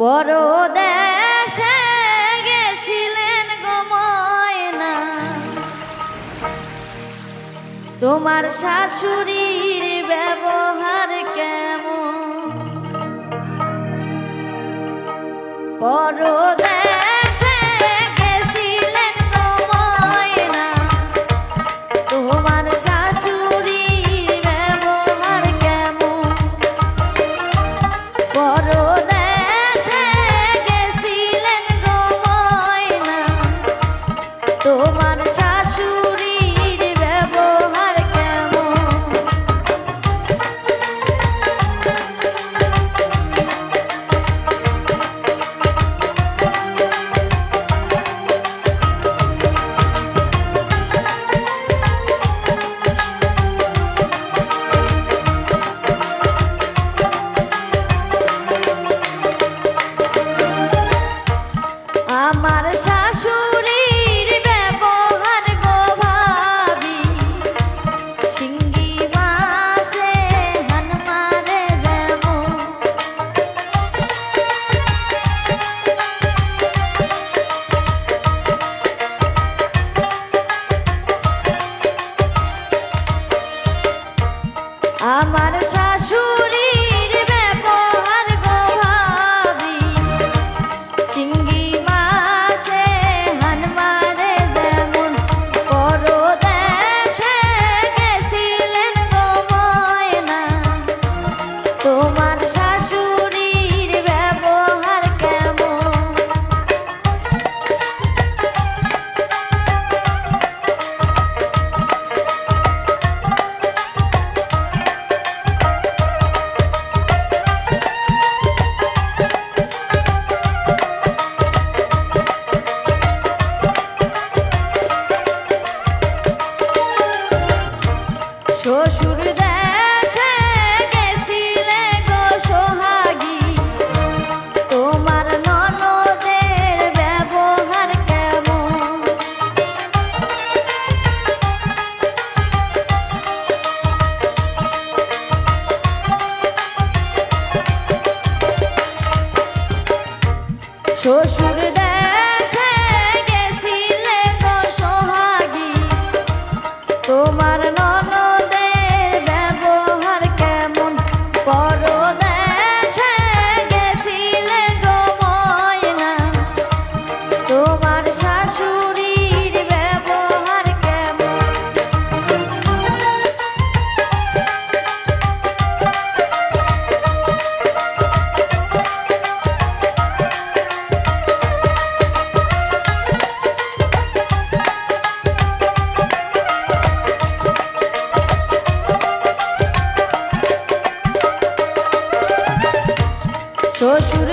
পরদেশে গেছিলেন গো ময়না, তোমার শাশুড়ির ব্যবহার কেমন? পরদেশে গেছিলেন গো ময়না, তোমার শাশুড়ির ব্যবহার কেমন? পরদেশে গেছিলেন গো ময়না, তোমার শাশুড়ির ব্যবহার কেমন? আমার শাশুড়ির ব্যবহার গো ভাবি, শিঙ্গি মাছে হান মারে যেমন। আমার শাশুড়ির ব্যবহার গো ভাবি, শিঙ্গি মাছে হান মারে যেমন। পরদেশে গেছিলেন গো ময়না, তোমার শাশুড়ির ব্যবহার কেমন? শ্বশুর দেশে গেছিলে গো সোহাগী, তোমার ননদের ব্যবহার কেমন? শ্বশুর দেশে গেছিলে গো সোহাগী, তোমার ননদের ব্যবহার কেমন? পরদেশে গেছিলে গো ময়না, তোমার শাশুড়ির ব্যবহার কেমন? শ্বশুর